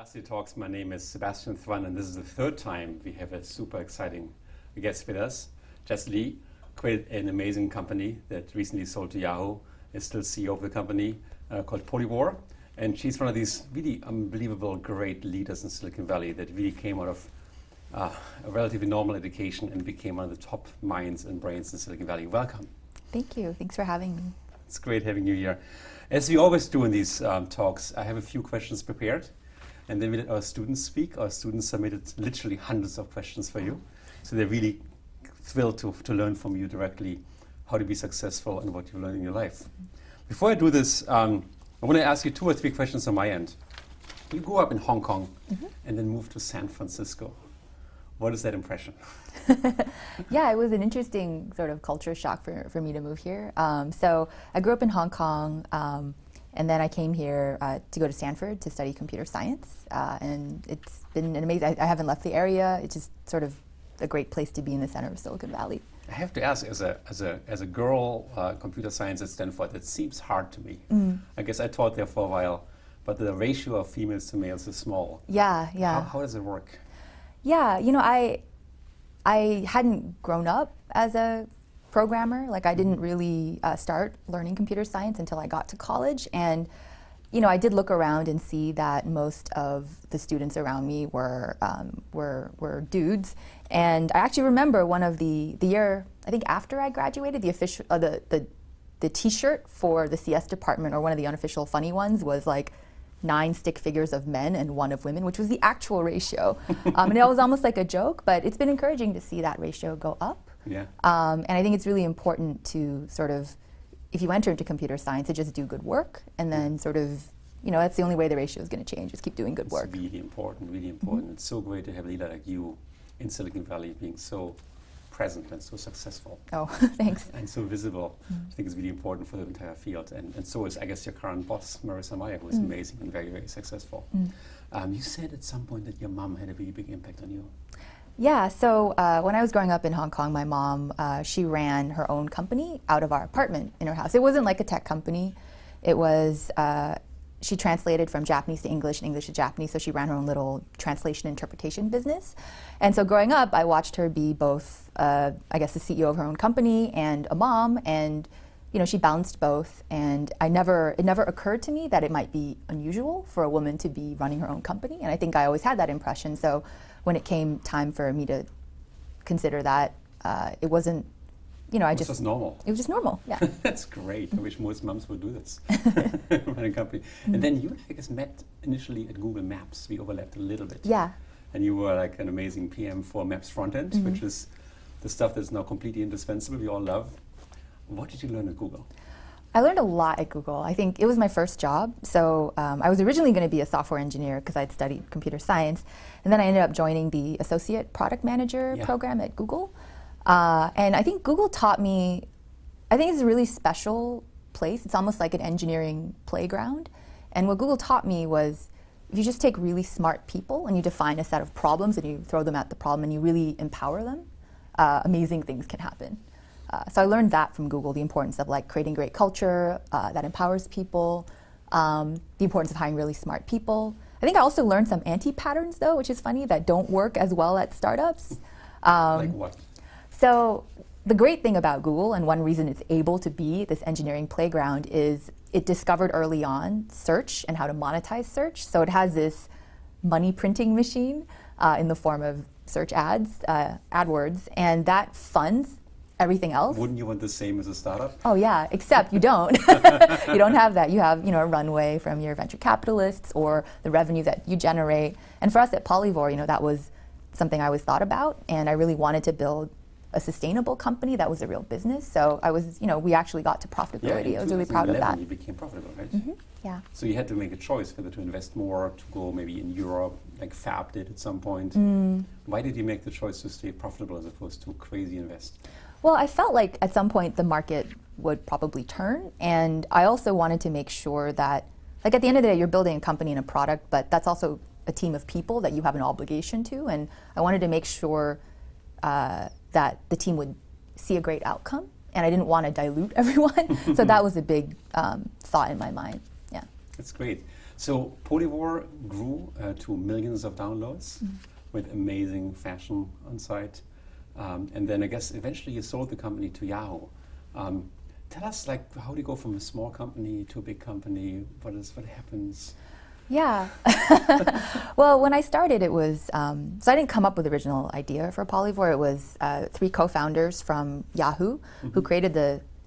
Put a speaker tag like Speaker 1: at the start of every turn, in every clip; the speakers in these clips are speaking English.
Speaker 1: Udacity Talks. My name is Sebastian Thwan, and this is the third time we have a super exciting guest with us. Jess Lee created an amazing company that recently sold to Yahoo, is still CEO of the company, called Polyvore. And she's one of these really unbelievable, great leaders in Silicon Valley that really came out of a relatively normal education and became one of the top minds and brains in Silicon Valley. Welcome.
Speaker 2: Thank you. Thanks for having me.
Speaker 1: It's great having you here. As we always do in these talks, I have a few questions prepared, and then we let our students speak. Our students submitted literally hundreds of questions for you, so they're really thrilled to learn from you directly how to be successful and what you learn in your life. Before I do this, I want to ask you 2 or 3 questions on my end. You grew up in Hong Kong and then moved to San Francisco. What is that impression?
Speaker 2: Yeah, it was an interesting sort of culture shock for me to move here. So I grew up in Hong Kong, and then I came here to go to Stanford to study computer science. And it's been an amazing, I haven't left the area. It's just sort of a great place to be in the center of Silicon Valley.
Speaker 1: I have to ask, as a girl, computer science at Stanford, it seems hard to me. I guess I taught there for a while, but the ratio of females to males is small.
Speaker 2: Yeah.
Speaker 1: How does it work?
Speaker 2: Yeah, you know, I hadn't grown up as a programmer. Like, I didn't really start learning computer science until I got to college. And, you know, I did look around and see that most of the students around me were dudes. And I actually remember one of the year, I think after I graduated, the official, the T-shirt for the CS department, or one of the unofficial funny ones, was like 9 stick figures of men and 1 of women, which was the actual ratio. And it was almost like a joke, but it's been encouraging to see that ratio go up.
Speaker 1: Yeah.
Speaker 2: And I think it's really important to sort of, if you enter into computer science, to just do good work, and then sort of, you know, that's the only way the ratio is going to change, is keep doing good work.
Speaker 1: It's really important, really important. It's so great to have a leader like you in Silicon Valley being so present and so successful.
Speaker 2: Oh, thanks.
Speaker 1: And so visible. I think it's really important for the entire field. And so is, I guess, your current boss, Marissa Meyer, who is amazing and very, very successful. You said at some point that your mom had a really big impact on you.
Speaker 2: Yeah, so when I was growing up in Hong Kong, my mom, she ran her own company out of our apartment in her house. It wasn't like a tech company. It was, she translated from Japanese to English and English to Japanese, so she ran her own little translation interpretation business. And so growing up, I watched her be both, I guess, the CEO of her own company and a mom, and you know, she balanced both. And it never occurred to me that it might be unusual for a woman to be running her own company, and I think I always had that impression. So when it came time for me to consider that, it wasn't, you know,
Speaker 1: it was just normal.
Speaker 2: It was just normal, yeah.
Speaker 1: That's great. I wish most moms would do this, run a company. And then you, I guess, met initially at Google Maps. We overlapped a little bit.
Speaker 2: Yeah.
Speaker 1: And you were like an amazing PM for Maps frontend, which is the stuff that's now completely indispensable, we all love. What did you learn at Google?
Speaker 2: I learned a lot at Google. I think it was my first job. So I was originally going to be a software engineer because I'd studied computer science. And then I ended up joining the associate product manager program at Google. And I think Google taught me, I think it's a really special place. It's almost like an engineering playground. And what Google taught me was, if you just take really smart people and you define a set of problems and you throw them at the problem and you really empower them, amazing things can happen. So I learned that from Google, the importance of like creating great culture that empowers people, the importance of hiring really smart people. I think I also learned some anti-patterns, though, which is funny, that don't work as well at startups.
Speaker 1: Like what?
Speaker 2: So the great thing about Google, and one reason it's able to be this engineering playground, is it discovered early on search and how to monetize search. So it has this money printing machine in the form of search ads, AdWords, and that funds everything else.
Speaker 1: Wouldn't you want the same as a startup?
Speaker 2: Oh yeah, except you don't. You don't have that. You have, you know, a runway from your venture capitalists or the revenue that you generate. And for us at Polyvore, you know, that was something I always thought about, and I really wanted to build a sustainable company that was a real business. So I was, you know, we actually got to profitability.
Speaker 1: Yeah,
Speaker 2: I was really proud of that.
Speaker 1: You became profitable, right?
Speaker 2: Yeah.
Speaker 1: So you had to make a choice whether to invest more, to go maybe in Europe, like Fab did at some point. Why did you make the choice to stay profitable as opposed to crazy invest?
Speaker 2: Well, I felt like at some point the market would probably turn, and I also wanted to make sure that, like, at the end of the day, you're building a company and a product, but that's also a team of people that you have an obligation to, and I wanted to make sure that the team would see a great outcome, and I didn't want to dilute everyone. So that was a big thought in my mind. Yeah.
Speaker 1: That's great. So Polyvore grew to millions of downloads with amazing fashion on site. And then I guess eventually you sold the company to Yahoo. Tell us, like, how do you go from a small company to a big company? What happens?
Speaker 2: Yeah. Well, when I started, it was, so I didn't come up with the original idea for Polyvore. It was 3 co-founders from Yahoo who created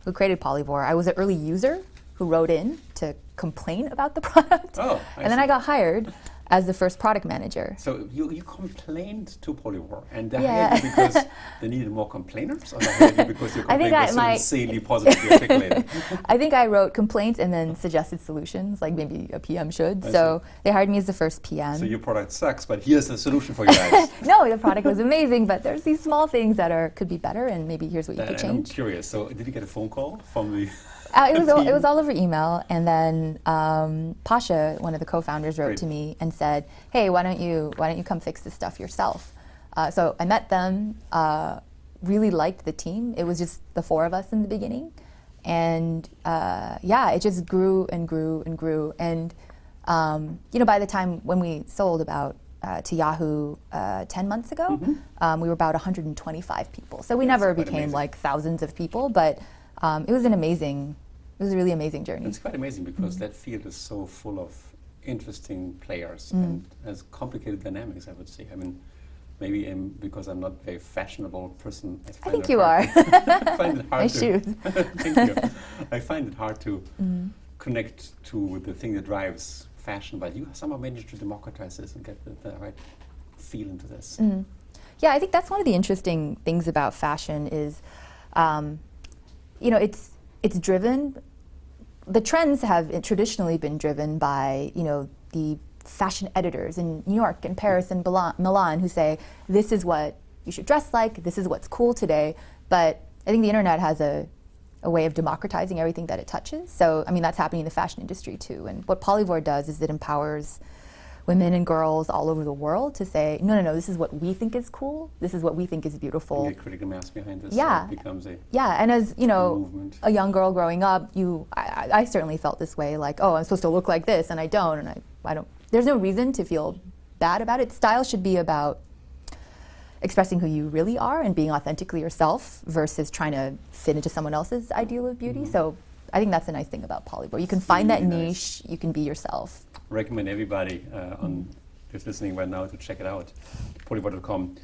Speaker 2: Polyvore. I was an early user who wrote in to complain about the product.
Speaker 1: Oh,
Speaker 2: and then I got hired as the first product manager.
Speaker 1: So you complained to Polyvore, and they hired you because they needed more complainers, or they hired you because your complaint was so insanely positively articulated?
Speaker 2: I think I wrote complaints and then suggested solutions, like maybe a PM should. So they hired me as the first PM.
Speaker 1: So your product sucks, but here's the solution for you guys.
Speaker 2: No, the product was amazing, but there's these small things that could be better, and maybe here's what you could change.
Speaker 1: I'm curious. So did you get a phone call from the?
Speaker 2: It was all over email, and then Pasha, one of the co-founders, wrote to me and said, "Hey, why don't you come fix this stuff yourself?" So I met them, really liked the team. It was just the 4 of us in the beginning, and it just grew and grew and grew. And by the time when we sold to Yahoo 10 months ago, we were about 125 people. So we never became like thousands of people, but. It was a really amazing journey.
Speaker 1: It's quite amazing because that field is so full of interesting players and has complicated dynamics, I would say. I mean, maybe because I'm not a very fashionable person.
Speaker 2: I think you are.
Speaker 1: I find it hard
Speaker 2: Nice shoes.
Speaker 1: Thank you. I find it hard to connect to the thing that drives fashion, but you somehow managed to democratize this and get the right feel into this.
Speaker 2: Yeah, I think that's one of the interesting things about fashion is it's driven, the trends have traditionally been driven by, the fashion editors in New York and Paris and Milan who say, this is what you should dress like, this is what's cool today. But I think the internet has a way of democratizing everything that it touches. So, I mean, that's happening in the fashion industry too. And what Polyvore does is it empowers women and girls all over the world to say, no, this is what we think is cool. This is what we think is beautiful.
Speaker 1: And get critical mass behind this.
Speaker 2: Yeah.
Speaker 1: So it becomes
Speaker 2: and as
Speaker 1: movement.
Speaker 2: A young girl growing up, I certainly felt this way, like, oh, I'm supposed to look like this, and I don't, and I don't. There's no reason to feel bad about it. Style should be about expressing who you really are and being authentically yourself versus trying to fit into someone else's ideal of beauty. So I think that's a nice thing about Polyvore. You can find that niche, you can be yourself.
Speaker 1: Recommend everybody who's listening right now to check it out, polyvore.com.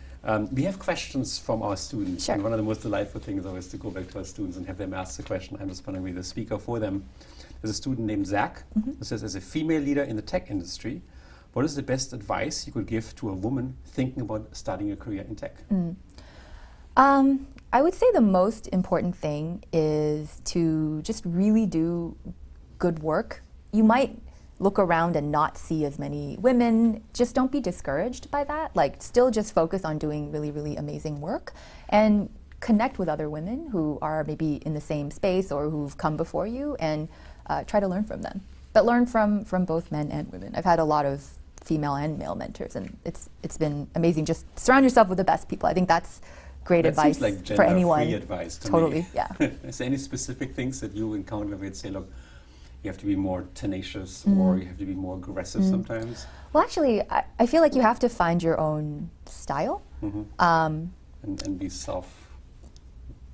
Speaker 1: We have questions from our students, and one of the most delightful things is always to go back to our students and have them ask the question. I'm just going to be the speaker for them. There's a student named Zach who says, as a female leader in the tech industry, what is the best advice you could give to a woman thinking about starting a career in tech?
Speaker 2: I would say the most important thing is to just really do good work. You might look around and not see as many women. Just don't be discouraged by that. Like, still just focus on doing really, really amazing work and connect with other women who are maybe in the same space or who've come before you, and try to learn from them. But learn from both men and women. I've had a lot of female and male mentors, and it's been amazing. Just surround yourself with the best people. I think that's great advice
Speaker 1: like
Speaker 2: for anyone.
Speaker 1: Advice to
Speaker 2: totally,
Speaker 1: me.
Speaker 2: yeah.
Speaker 1: Is there any specific things that you encounter where you'd say, look, you have to be more tenacious or you have to be more aggressive sometimes?
Speaker 2: Well, actually, I feel like you have to find your own style.
Speaker 1: And be self.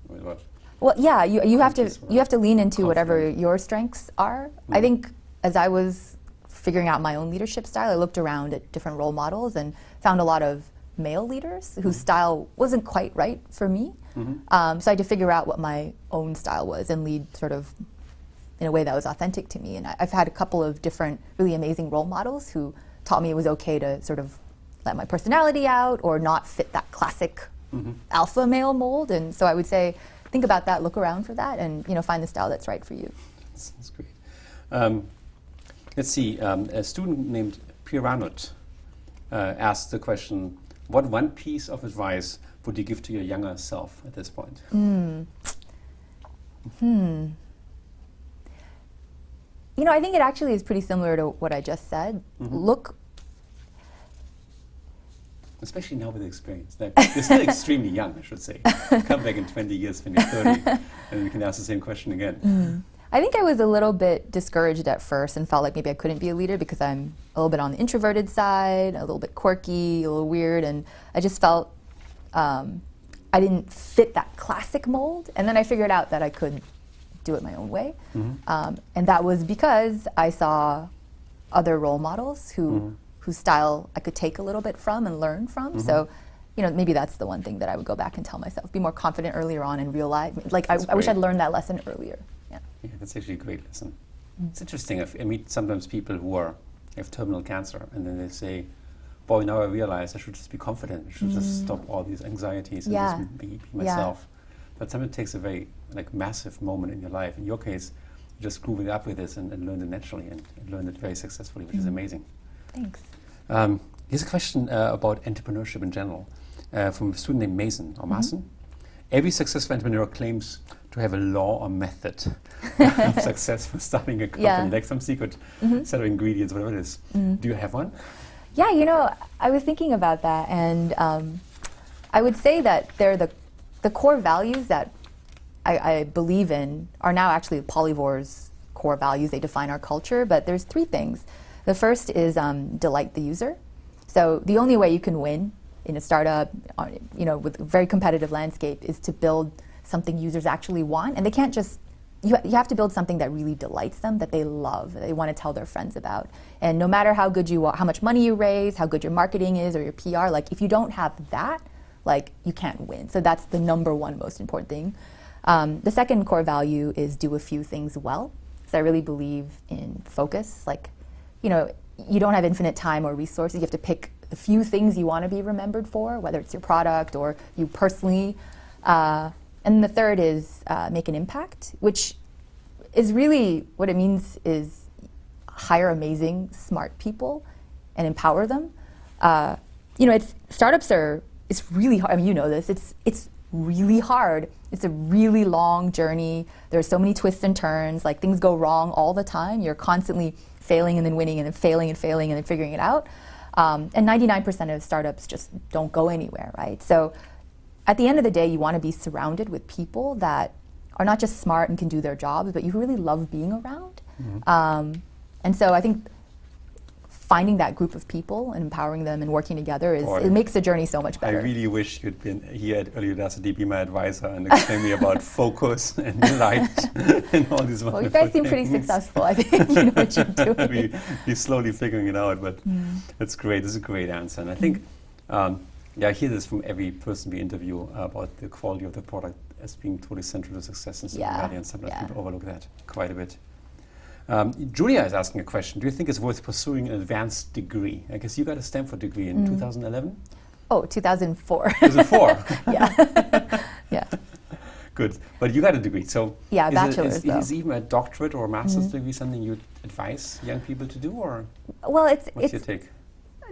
Speaker 1: What?
Speaker 2: Well, yeah, you have to lean into whatever your strengths are. I think as I was figuring out my own leadership style, I looked around at different role models and found a lot of male leaders whose style wasn't quite right for me. So I had to figure out what my own style was and lead sort of in a way that was authentic to me. And I've had a couple of different really amazing role models who taught me it was okay to sort of let my personality out or not fit that classic alpha male mold. And so I would say, think about that, look around for that, and find the style that's right for you.
Speaker 1: That's great. Let's see, a student named Piranut asked the question, what one piece of advice would you give to your younger self at this point?
Speaker 2: I think it actually is pretty similar to what I just said. Look.
Speaker 1: Especially now with experience. Like, you're still extremely young, I should say. Come back in 20 years when you're 30, and we can ask the same question again.
Speaker 2: I think I was a little bit discouraged at first and felt like maybe I couldn't be a leader because I'm a little bit on the introverted side, a little bit quirky, a little weird, and I just felt I didn't fit that classic mold. And then I figured out that I could do it my own way. And that was because I saw other role models whose style I could take a little bit from and learn from. So, you know, maybe that's the one thing that I would go back and tell myself: be more confident earlier on and realize, like, I wish I'd learned that lesson earlier. Yeah,
Speaker 1: that's actually a great lesson. It's interesting. I meet sometimes people who have terminal cancer, and then they say, boy, now I realize I should just be confident. I should just stop all these anxieties and just be myself. But sometimes it takes a very massive moment in your life. In your case, you just grew up with this and learned it naturally and learned it very successfully, which is amazing.
Speaker 2: Thanks.
Speaker 1: Here's a question about entrepreneurship in general from a student named Mason. Every successful entrepreneur claims to have a law or method of success for starting a company, like some secret set of ingredients, whatever it is. Do you have one?
Speaker 2: Yeah, you know, I was thinking about that, and I would say that they're the core values that I believe in are now actually Polyvore's core values. They define our culture, but there's 3 things. The first is delight the user. So the only way you can win in a startup, you know, with a very competitive landscape, is to build something users actually want, and they can't just. You have to build something that really delights them, that they love, that they want to tell their friends about. And no matter how good you are, how much money you raise, how good your marketing is or your PR, like if you don't have that, like you can't win. So that's the number one most important thing. The second core value is do a few things well. So I really believe in focus. Like, you know, you don't have infinite time or resources. You have to pick a few things you want to be remembered for, whether it's your product or you personally. And the third is make an impact, which is really what it means is hire amazing, smart people and empower them. You know, it's really hard. I mean, you know this. It's really hard. It's a really long journey. There are so many twists and turns. Like things go wrong all the time. You're constantly failing and then winning and then failing and failing and then figuring it out. And 99% of startups just don't go anywhere, right? So at the end of the day, you want to be surrounded with people that are not just smart and can do their jobs, but you really love being around. And so I think finding that group of people and empowering them and working together it makes the journey so much better.
Speaker 1: I really wish you'd been here at Udacity, be my advisor and explain me about focus and light and all these wonderful
Speaker 2: Well, you guys seem pretty successful. I think you know what you're doing.
Speaker 1: We're slowly figuring it out, but that's great. This is a great answer. And I think, I hear this from every person we interview about the quality of the product as being totally central to success in Silicon Valley, and sometimes people overlook that quite a bit. Julia is asking a question. Do you think it's worth pursuing an advanced degree? I guess you got a Stanford degree in 2011?
Speaker 2: Oh, 2004.
Speaker 1: 2004?
Speaker 2: Yeah.
Speaker 1: Good. But you got a degree, so
Speaker 2: bachelor's, though.
Speaker 1: Is even a doctorate or a master's degree something you'd advise young people to do, or what's your take?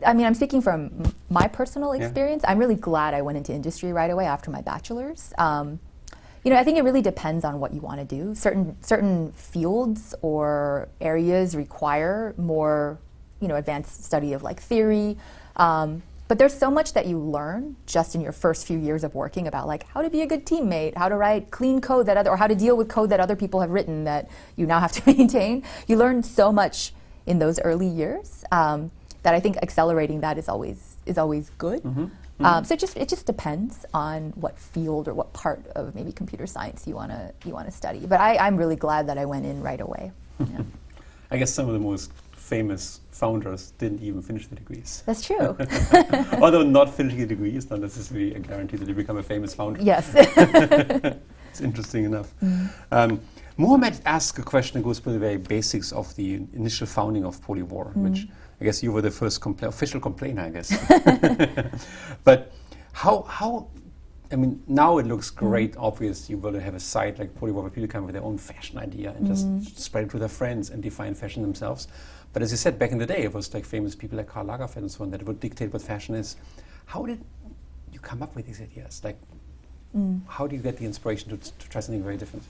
Speaker 2: I mean, I'm speaking from my personal experience. I'm really glad I went into industry right away after my bachelor's. You know, I think it really depends on what you want to do. Certain fields or areas require more, you know, advanced study of like theory. But there's so much that you learn just in your first few years of working about like how to be a good teammate, how to write clean code or how to deal with code that other people have written that you now have to maintain. You learn so much in those early years that I think accelerating that is always good. So it just depends on what field or what part of maybe computer science you want to study. But I'm really glad that I went in right away. Yeah.
Speaker 1: I guess some of the most famous founders didn't even finish the degrees.
Speaker 2: That's true.
Speaker 1: Although not finishing a degree is not necessarily a guarantee that you become a famous founder.
Speaker 2: Yes.
Speaker 1: It's interesting enough. Mohammed asked a question that goes to the very basics of the initial founding of Polyvore, which I guess you were the first official complainer, I guess. But how, I mean, now it looks great, obvious. You will have a site like Polyvore where people come with their own fashion idea and just spread it to their friends and define fashion themselves. But as you said, back in the day, it was like famous people like Karl Lagerfeld and so on that would dictate what fashion is. How did you come up with these ideas? Like, How do you get the inspiration to try something very different?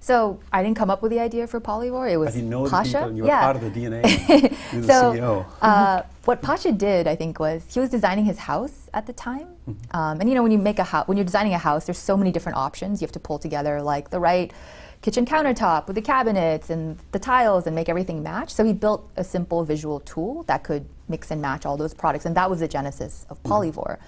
Speaker 2: So I didn't come up with the idea for Polyvore. It was
Speaker 1: But you know the
Speaker 2: Pasha.
Speaker 1: people, and you were part of the DNA. You're the
Speaker 2: So
Speaker 1: CEO.
Speaker 2: what Pasha did, I think, was he was designing his house at the time. And you know, when you make a house, when you're designing a house, there's so many different options. You have to pull together like the right kitchen countertop with the cabinets and the tiles and make everything match. So he built a simple visual tool that could mix and match all those products, and that was the genesis of Polyvore.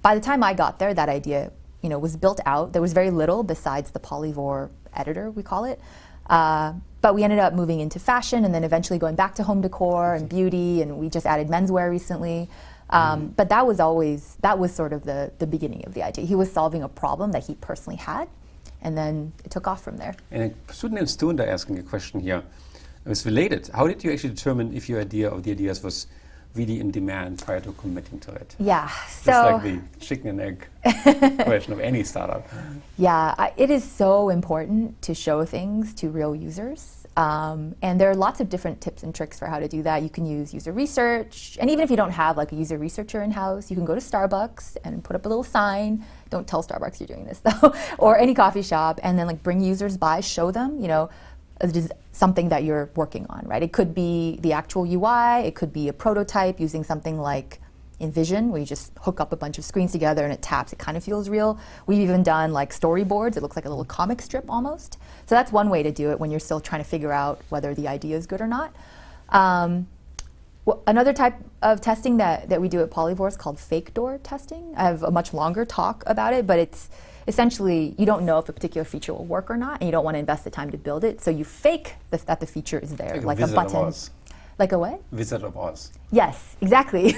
Speaker 2: By the time I got there, that idea, you know, was built out. There was very little besides the Polyvore editor, we call it. But we ended up moving into fashion and then eventually going back to home decor and beauty, and we just added menswear recently. But that was sort of the beginning of the idea. He was solving a problem that he personally had, and then it took off from there.
Speaker 1: And a student named Stunda asking a question here. It was related. How did you actually determine if your idea or the ideas was really in demand prior to committing to it?
Speaker 2: Yeah,
Speaker 1: so it's like the chicken and egg question of any startup.
Speaker 2: Yeah, it is so important to show things to real users. And there are lots of different tips and tricks for how to do that. You can use user research, and even if you don't have like a user researcher in-house, you can go to Starbucks and put up a little sign. Don't tell Starbucks you're doing this though. Or any coffee shop, and then like bring users by, show them, you know, something that you're working on, right? It could be the actual UI, it could be a prototype using something like InVision, where you just hook up a bunch of screens together and it taps, it kind of feels real. We've even done like storyboards, it looks like a little comic strip almost. So that's one way to do it when you're still trying to figure out whether the idea is good or not. Another type of testing that we do at Polyvore is called fake door testing. I have a much longer talk about it, but it's essentially, you don't know if a particular feature will work or not, and you don't want to invest the time to build it, so you fake that the feature is there,
Speaker 1: like
Speaker 2: a button. Like a what?
Speaker 1: Wizard of Oz.
Speaker 2: Yes, exactly.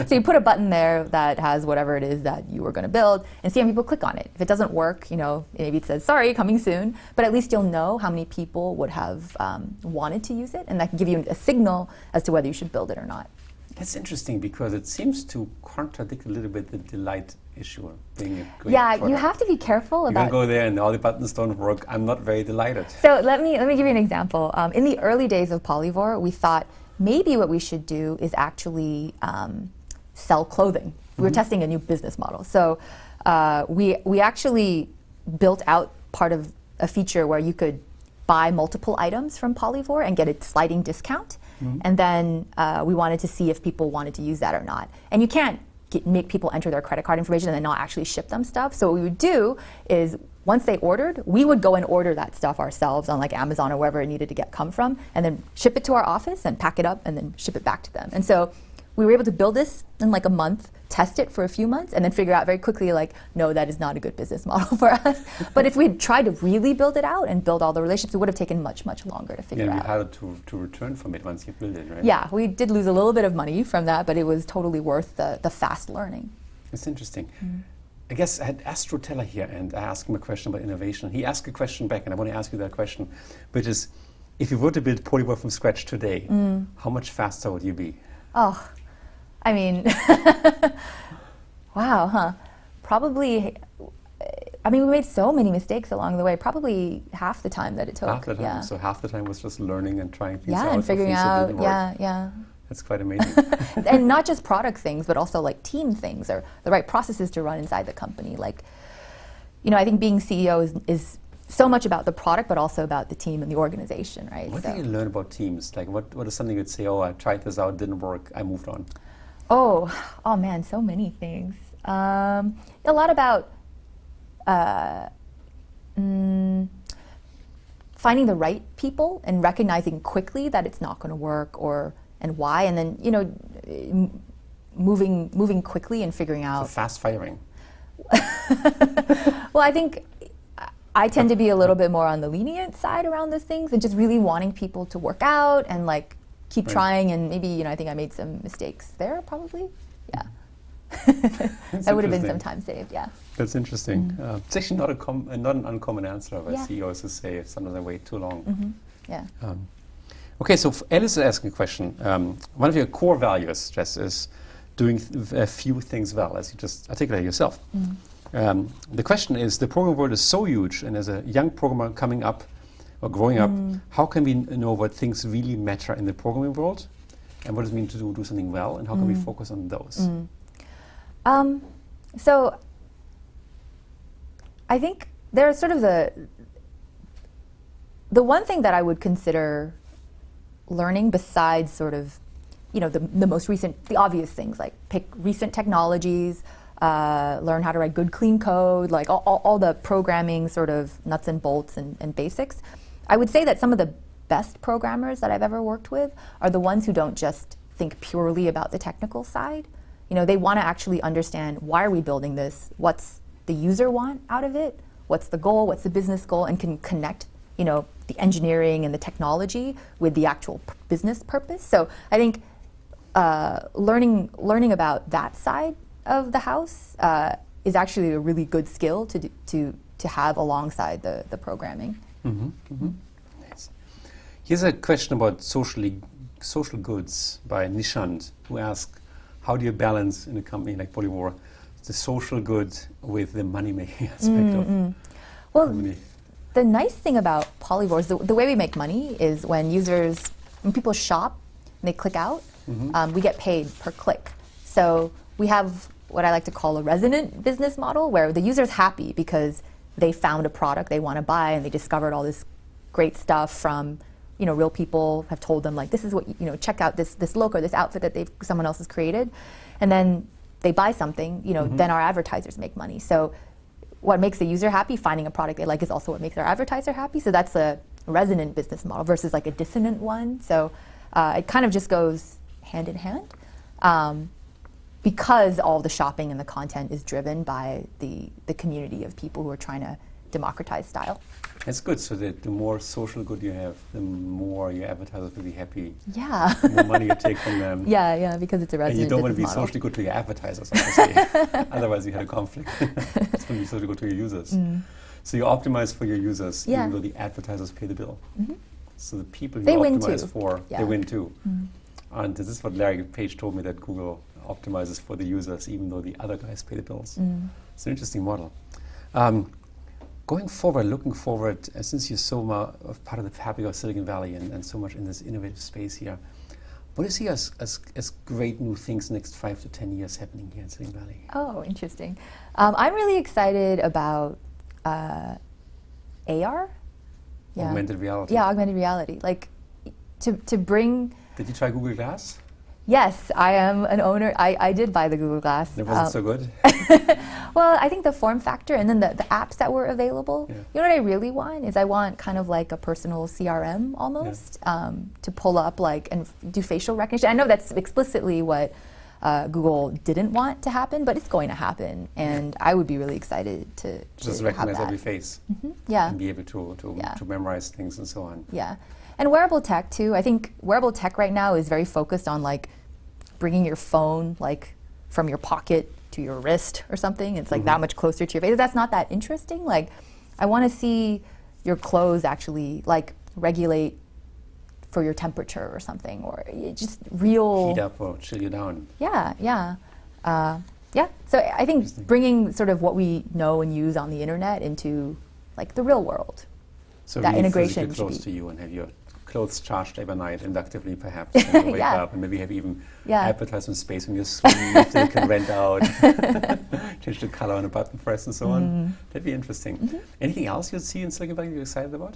Speaker 2: So you put a button there that has whatever it is that you were going to build, and see how many people click on it. If it doesn't work, you know, maybe it says, sorry, coming soon, but at least you'll know how many people would have wanted to use it, and that can give you a signal as to whether you should build it or not.
Speaker 1: That's interesting, because it seems to contradict a little bit the delight issue of being a great
Speaker 2: Yeah,
Speaker 1: product.
Speaker 2: you have to be careful about.
Speaker 1: You go there and all the buttons don't work. I'm not very delighted.
Speaker 2: So let me give you an example. In the early days of Polyvore, we thought maybe what we should do is actually sell clothing. We were testing a new business model. So we actually built out part of a feature where you could buy multiple items from Polyvore and get a sliding discount. And then we wanted to see if people wanted to use that or not. And you can't make people enter their credit card information and then not actually ship them stuff. So what we would do is, once they ordered, we would go and order that stuff ourselves on like Amazon or wherever it needed to come from, and then ship it to our office and pack it up and then ship it back to them. And so we were able to build this in like a month, test it for a few months, and then figure out very quickly, like, no, that is not a good business model for us. But if we had tried to really build it out and build all the relationships, it would have taken much, much longer to figure out.
Speaker 1: Yeah, you had to return from it once you built it, right?
Speaker 2: Yeah, we did lose a little bit of money from that, but it was totally worth the fast learning.
Speaker 1: It's interesting. I guess I had Astro Teller here, and I asked him a question about innovation. He asked a question back, and I want to ask you that question, which is, if you were to build Polyvore from scratch today, how much faster would you be?
Speaker 2: Oh, I mean, wow, huh? Probably, I mean, we made so many mistakes along the way, probably half the time that it took.
Speaker 1: Half the time,
Speaker 2: yeah.
Speaker 1: So half the time was just learning and trying things out.
Speaker 2: Yeah, and figuring out,
Speaker 1: yeah.
Speaker 2: yeah.
Speaker 1: That's quite amazing.
Speaker 2: And not just product things, but also like team things, or the right processes to run inside the company. Like, you know, I think being CEO is so much about the product, but also about the team and the organization, right?
Speaker 1: What did you learn about teams? Like, what is something you'd say, oh, I tried this out, didn't work, I moved on?
Speaker 2: Oh man, so many things. A lot about finding the right people and recognizing quickly that it's not going to work, and why, and then, you know, moving quickly and figuring out.
Speaker 1: So fast firing.
Speaker 2: Well, I think I tend to be a little bit more on the lenient side around those things, and just really wanting people to work out and like keep trying, and maybe, you know, I think I made some mistakes there, probably. Yeah. That would have been some time saved, yeah.
Speaker 1: That's interesting. It's actually not an uncommon answer by CEOs to say sometimes I wait too long.
Speaker 2: Yeah.
Speaker 1: Okay, so Alice is asking a question. One of your core values, Jess, is doing a few things well, as you just articulated yourself. The question is, the programming world is so huge, and as a young programmer coming up or growing up, how can we know what things really matter in the programming world, and what does it mean to do something well, and how can we focus on those?
Speaker 2: So I think there's sort of the one thing that I would consider learning besides sort of, the most recent, the obvious things, like pick recent technologies, learn how to write good, clean code, like all the programming sort of nuts and bolts and basics. I would say that some of the best programmers that I've ever worked with are the ones who don't just think purely about the technical side. They want to actually understand, why are we building this? What's the user want out of it? What's the goal? What's the business goal? And can connect, the engineering and the technology with the actual business purpose. So I think learning about that side of the house is actually a really good skill to have alongside the programming.
Speaker 1: Mm-hmm. Mm-hmm. Nice. Here's a question about social goods by Nishant, who asked, how do you balance in a company like Polyvore the social good with the money-making aspect of company?
Speaker 2: The nice thing about Polyvore is the way we make money is when people shop and they click out, we get paid per click. So we have what I like to call a resonant business model, where the user's happy because they found a product they want to buy and they discovered all this great stuff from, real people have told them, like, this is what, check out this look or this outfit that someone else has created. And then they buy something, then our advertisers make money. So what makes a user happy, finding a product they like, is also what makes our advertiser happy. So that's a resonant business model versus like a dissonant one. So it kind of just goes hand in hand. Because all the shopping and the content is driven by the community of people who are trying to democratize style.
Speaker 1: That's good. So that the more social good you have, the more your advertisers will be happy.
Speaker 2: Yeah.
Speaker 1: The more money you take from them.
Speaker 2: Yeah, because it's a resonant.
Speaker 1: And you don't want to be
Speaker 2: model.
Speaker 1: socially good to your advertisers, obviously. Otherwise, you had a conflict. It's going to be socially good to your users. So you optimize for your users, even though the advertisers pay the bill. So the people you optimize for, they win too. And this is what Larry Page told me, that Google optimizes for the users, even though the other guys pay the bills. It's an interesting model. Going forward, looking forward, since you're so part of the fabric of Silicon Valley and so much in this innovative space here, what do you see as great new things next 5 to 10 years happening here in Silicon Valley?
Speaker 2: Oh, interesting. I'm really excited about AR. Yeah.
Speaker 1: Augmented reality.
Speaker 2: Yeah, augmented reality. Like to bring.
Speaker 1: Did you try Google Glass?
Speaker 2: Yes, I am an owner. I did buy the Google Glass.
Speaker 1: It wasn't so good?
Speaker 2: Well, I think the form factor and then the apps that were available.
Speaker 1: Yeah.
Speaker 2: You know what I really want is I want kind of like a personal CRM almost, to pull up and do facial recognition. I know that's explicitly what Google didn't want to happen, but it's going to happen. And I would be really excited to
Speaker 1: just
Speaker 2: have
Speaker 1: recognize
Speaker 2: that.
Speaker 1: every face.
Speaker 2: Yeah.
Speaker 1: And be able to memorize things and so on.
Speaker 2: Yeah. And wearable tech too. I think wearable tech right now is very focused on bringing your phone from your pocket to your wrist or something. It's that much closer to your face. That's not that interesting. I want to see your clothes actually regulate for your temperature or something, or just real
Speaker 1: heat up or chill you down.
Speaker 2: Yeah. So I think bringing sort of what we know and use on the internet into the real world.
Speaker 1: So
Speaker 2: that
Speaker 1: really
Speaker 2: integration
Speaker 1: physically close to you and have your clothes charged every night inductively, perhaps, and you wake up and maybe have even advertisement space when you sleep that you can rent out, change the color on a button press and so on. That'd be interesting. Anything else you'd see in Silicon Valley you're excited about?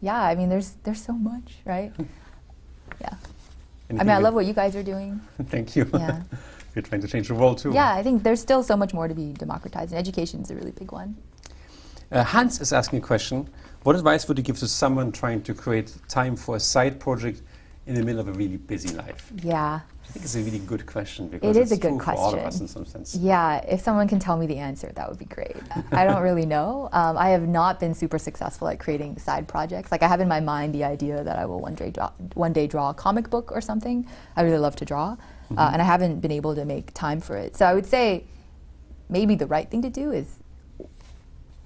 Speaker 2: There's so much, right? Yeah. I love what you guys are doing.
Speaker 1: Thank you.
Speaker 2: Yeah.
Speaker 1: You're trying to change the world too.
Speaker 2: Yeah, I think there's still so much more to be democratized, and education is a really big one.
Speaker 1: Hans is asking a question. What advice would you give to someone trying to create time for a side project in the middle of a really busy life?
Speaker 2: Yeah.
Speaker 1: I think it's a really good question, because
Speaker 2: it is
Speaker 1: it's
Speaker 2: a good
Speaker 1: true
Speaker 2: question.
Speaker 1: for all of us in some sense.
Speaker 2: Yeah, if someone can tell me the answer, that would be great. I don't really know. I have not been super successful at creating side projects. I have in my mind the idea that I will one day draw a comic book or something. I really love to draw, and I haven't been able to make time for it. So I would say maybe the right thing to do is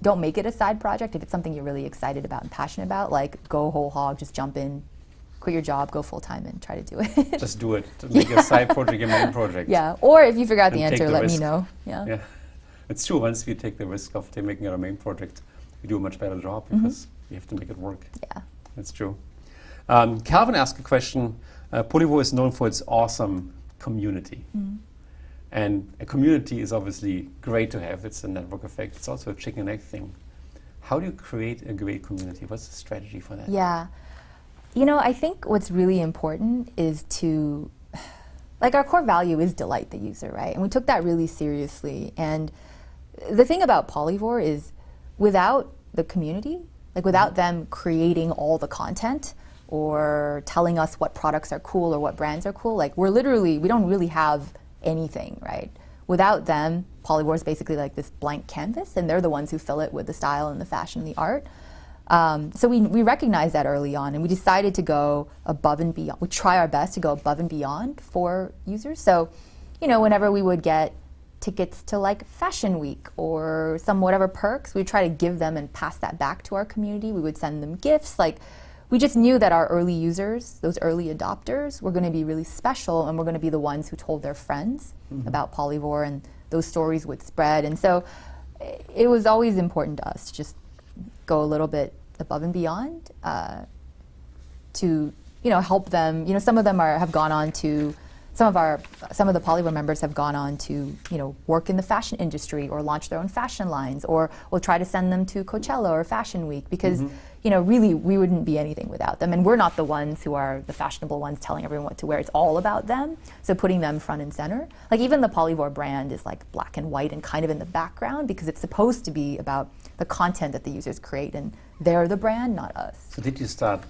Speaker 2: don't make it a side project. If it's something you're really excited about and passionate about, go whole hog, just jump in, quit your job, go full time and try to do it.
Speaker 1: Just do it. Make a side project your main project.
Speaker 2: Yeah, or if you figure out the answer, let me know.
Speaker 1: Yeah. It's true. Once you take the risk of making it a main project, you do a much better job because you have to make it work.
Speaker 2: Yeah.
Speaker 1: That's true. Calvin asked a question. Polyvore is known for its awesome community. And a community is obviously great to have. It's a network effect. It's also a chicken and egg thing. How do you create a great community? What's the strategy for that?
Speaker 2: Yeah. I think what's really important is to, our core value is delight the user, right? And we took that really seriously. And the thing about Polyvore is without the community, without them creating all the content or telling us what products are cool or what brands are cool, we don't really have anything, right? Without them, Polyvore is basically like this blank canvas, and they're the ones who fill it with the style and the fashion and the art. So we recognized that early on, and we decided to go above and beyond. We try our best to go above and beyond for users. So, whenever we would get tickets to Fashion Week or some whatever perks, we'd try to give them and pass that back to our community. We would send them gifts. We just knew that our early users, those early adopters, were going to be really special, and were going to be the ones who told their friends about Polyvore, and those stories would spread. And so it was always important to us to just go a little bit above and beyond to help them. Some of them have gone on to some of the Polyvore members have gone on to work in the fashion industry or launch their own fashion lines, or we'll try to send them to Coachella or Fashion Week because really we wouldn't be anything without them, and we're not the ones who are the fashionable ones telling everyone what to wear. It's all about them, so putting them front and center. Even the Polyvore brand is black and white and kind of in the background because it's supposed to be about the content that the users create, and they're the brand, not us.
Speaker 1: So did you start,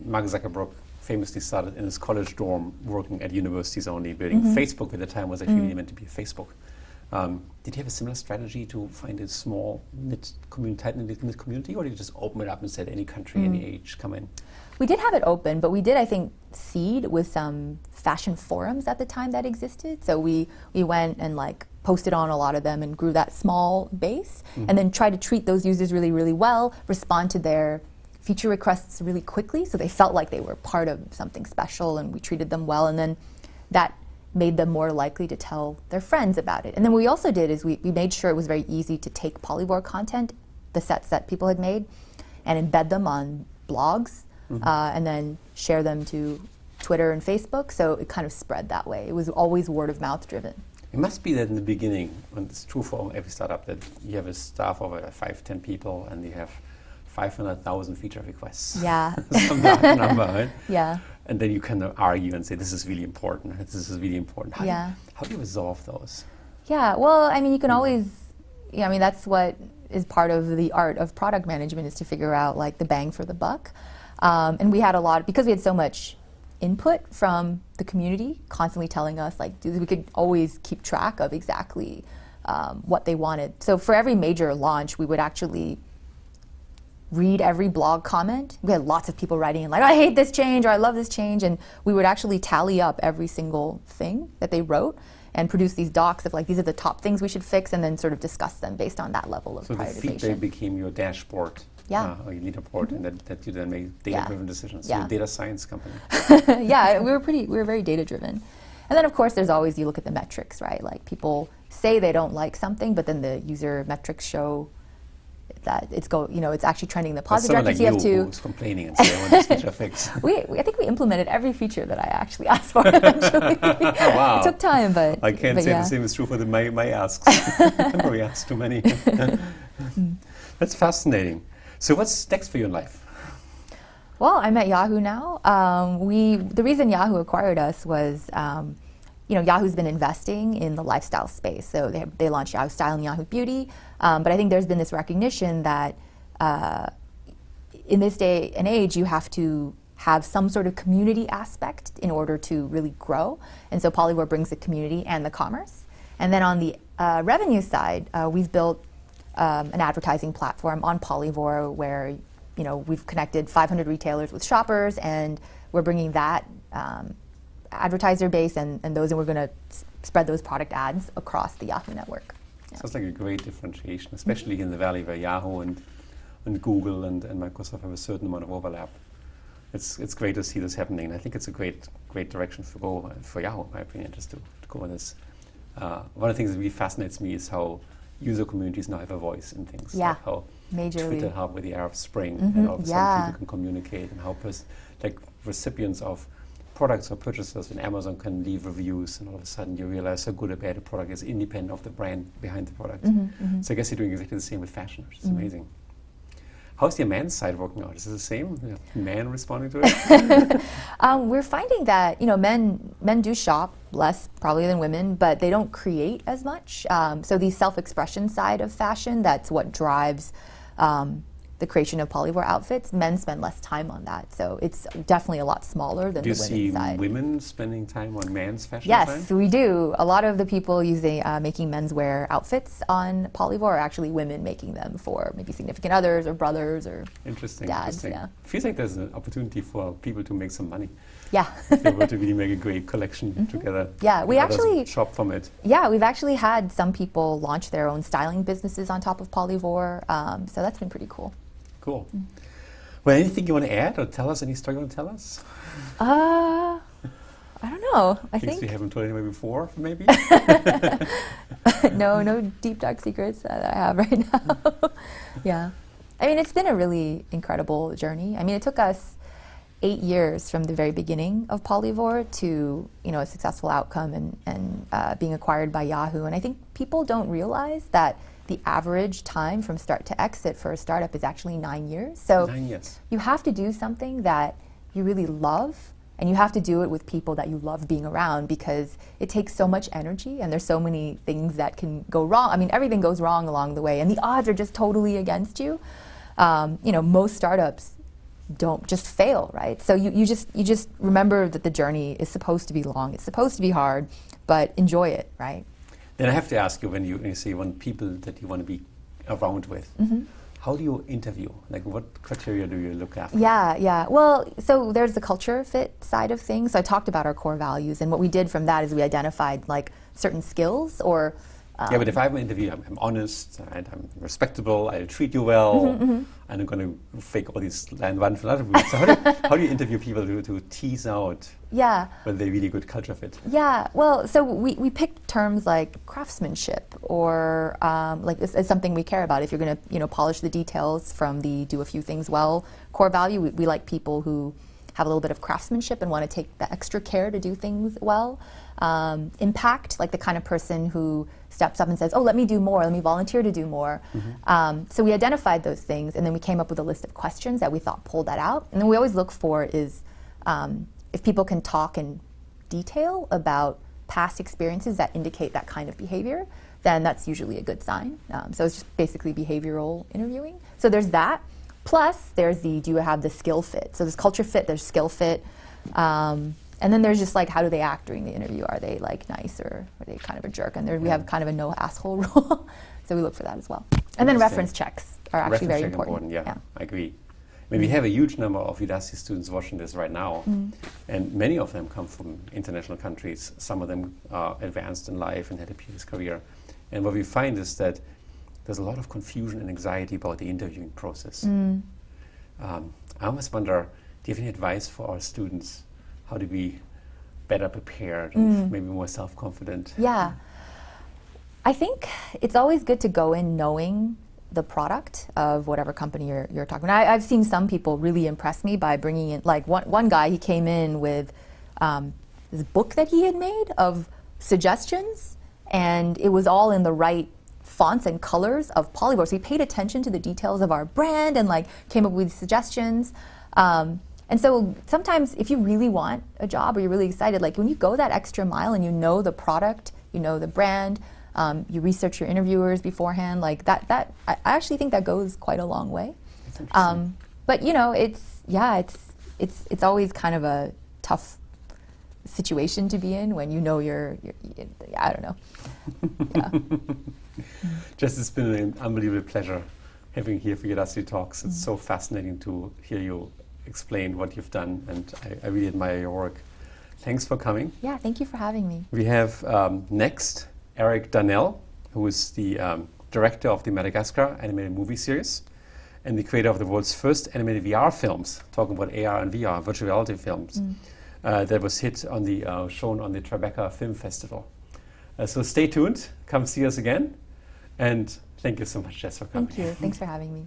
Speaker 1: Mark Zuckerberg famously started in his college dorm working at universities only, building Facebook at the time was actually really meant to be a Facebook. Did you have a similar strategy to find a small, tight-knit community, or did you just open it up and said any country, any age, come in?
Speaker 2: We did have it open, but we did, I think, seed with some fashion forums at the time that existed. So we went and posted on a lot of them and grew that small base, and then tried to treat those users really, really well, respond to their feature requests really quickly, so they felt like they were part of something special, and we treated them well, and then that made them more likely to tell their friends about it. And then what we also did is we made sure it was very easy to take Polyvore content, the sets that people had made, and embed them on blogs, and then share them to Twitter and Facebook, so it kind of spread that way. It was always word of mouth driven.
Speaker 1: It must be that in the beginning, and it's true for every startup, that you have a staff of 5-10 people and you have 500,000 feature requests.
Speaker 2: Yeah.
Speaker 1: Some number, right?
Speaker 2: Yeah.
Speaker 1: And then you kind of argue and say, this is really important, this is really important. How do you resolve those?
Speaker 2: Yeah, well, you can always, that's what is part of the art of product management, is to figure out the bang for the buck. And we had a lot, because we had so much input from the community constantly telling us, we could always keep track of exactly what they wanted. So for every major launch, we would actually read every blog comment. We had lots of people writing in I hate this change, or I love this change, and we would actually tally up every single thing that they wrote and produce these docs of these are the top things we should fix, and then sort of discuss them based on that level of prioritization. So the feedback
Speaker 1: became your dashboard. Or your leaderboard, and that you then make data-driven decisions. So you're a data science company.
Speaker 2: Yeah, we were very data-driven. And then of course there's always, you look at the metrics, right? People say they don't like something, but then the user metrics show that it's actually trending in the positive direction.
Speaker 1: Someone like you who's complaining and saying, I want this feature fixed.
Speaker 2: I think we implemented every feature that I actually asked for eventually.
Speaker 1: Wow.
Speaker 2: It took time, but
Speaker 1: I can't say the same is true for my asks. I probably asked too many. That's fascinating. So what's next for you in life?
Speaker 2: Well, I'm at Yahoo now. The reason Yahoo acquired us was, Yahoo's been investing in the lifestyle space. So they launched Yahoo Style and Yahoo Beauty. But I think there's been this recognition that in this day and age, you have to have some sort of community aspect in order to really grow. And so Polyvore brings the community and the commerce. And then on the revenue side, we've built an advertising platform on Polyvore where we've connected 500 retailers with shoppers, and we're bringing that advertiser base and we're going to spread those product ads across the Yahoo network. Yeah.
Speaker 1: Sounds like a great differentiation, especially in the Valley where Yahoo and Google and Microsoft have a certain amount of overlap. It's great to see this happening. I think it's a great direction to go for Yahoo, in my opinion, just to go on this. One of the things that really fascinates me is how user communities now have a voice in things.
Speaker 2: Yeah,
Speaker 1: how
Speaker 2: majorly.
Speaker 1: Twitter helped with the Arab Spring, and all of a sudden people can communicate, and how recipients of products or purchasers in Amazon can leave reviews, and all of a sudden you realize how good or bad a product is, independent of the brand behind the product. So I guess you're doing exactly the same with fashion, which is amazing. How's your man's side working out? Is it the same? You have men responding to it?
Speaker 2: We're finding that men do shop less probably than women, but they don't create as much. So the self-expression side of fashion, that's what drives the creation of Polyvore outfits. Men spend less time on that, so it's definitely a lot smaller than the women's side.
Speaker 1: Do you see women spending time on men's fashion?
Speaker 2: Yes, we do. A lot of the people using making menswear outfits on Polyvore are actually women making them for maybe significant others or brothers or
Speaker 1: interesting.
Speaker 2: dads. Yeah.
Speaker 1: Feels like there's an opportunity for people to make some money.
Speaker 2: Yeah.
Speaker 1: If they were to really make a great collection together.
Speaker 2: Yeah, we actually
Speaker 1: shop from it.
Speaker 2: Yeah, we've actually had some people launch their own styling businesses on top of Polyvore, so that's been pretty cool.
Speaker 1: Cool. Well, anything you want to add or tell us? Any story you want to tell us?
Speaker 2: I don't know. I think
Speaker 1: you haven't told anybody before, maybe?
Speaker 2: No deep dark secrets that I have right now. Yeah. I mean, it's been a really incredible journey. I mean, it took us 8 years from the very beginning of Polyvore to, a successful outcome and being acquired by Yahoo. And I think people don't realize that the average time from start to exit for a startup is actually 9 years. So
Speaker 1: 9 years.
Speaker 2: You have to do something that you really love, and you have to do it with people that you love being around, because it takes so much energy and there's so many things that can go wrong. I mean, everything goes wrong along the way and the odds are just totally against you. Most startups don't just fail, right? So you just remember that the journey is supposed to be long, it's supposed to be hard, but enjoy it, right?
Speaker 1: Then I have to ask you, when you say you want people that you want to be around with, how do you interview? Like, what criteria do you look after?
Speaker 2: Yeah. Well, so there's the culture fit side of things. So I talked about our core values, and what we did from that is we identified like certain skills or
Speaker 1: yeah, but if I have an interview, I'm honest, and I'm respectable, I'll treat you well, and I'm going to fake all these one for another. So how do you interview people to tease out whether they're really good culture fit?
Speaker 2: Yeah, well, so we picked terms like craftsmanship or like it's something we care about. If you're going to polish the details from the do a few things well core value, we like people who have a little bit of craftsmanship and want to take the extra care to do things well. Impact, like the kind of person who steps up and says, oh, let me do more, let me volunteer to do more. So we identified those things, and then we came up with a list of questions that we thought pulled that out. And then we always look for is if people can talk in detail about past experiences that indicate that kind of behavior, then that's usually a good sign. So it's just basically behavioral interviewing. So there's that. Plus, there's do you have the skill fit? So there's culture fit, there's skill fit. And then there's just like, how do they act during the interview? Are they like nice, or are they kind of a jerk? And we have kind of a no asshole rule. So we look for that as well. And then reference checks are actually very important.
Speaker 1: Yeah, I agree. I mean, we have a huge number of Udacity students watching this right now, and many of them come from international countries. Some of them are advanced in life and had a previous career. And what we find is that there's a lot of confusion and anxiety about the interviewing process. I almost wonder, do you have any advice for our students? How to be better prepared and maybe more self-confident?
Speaker 2: Yeah. I think it's always good to go in knowing the product of whatever company you're talking about. I've seen some people really impress me by bringing in, like one guy, he came in with this book that he had made of suggestions, and it was all in the right fonts and colors of Polyvore. So he paid attention to the details of our brand and like came up with suggestions. And so sometimes if you really want a job or you're really excited, like when you go that extra mile and you know the product, you know the brand, you research your interviewers beforehand, like that I actually think that goes quite a long way. But it's always kind of a tough situation to be in when you know you're I don't know. Yeah.
Speaker 1: Jess, it's been an unbelievable pleasure having you here for Udacity Talks. It's so fascinating to hear you explain what you've done, and I really admire your work. Thanks for coming.
Speaker 2: Yeah, thank you for having me.
Speaker 1: We have next Darnell, who is the director of the Madagascar animated movie series and the creator of the world's first animated VR films, talking about AR and VR, virtual reality films, that was shown on the Tribeca Film Festival. So stay tuned, come see us again, and thank you so much, Jess, for coming.
Speaker 2: Thank you, thanks for having me.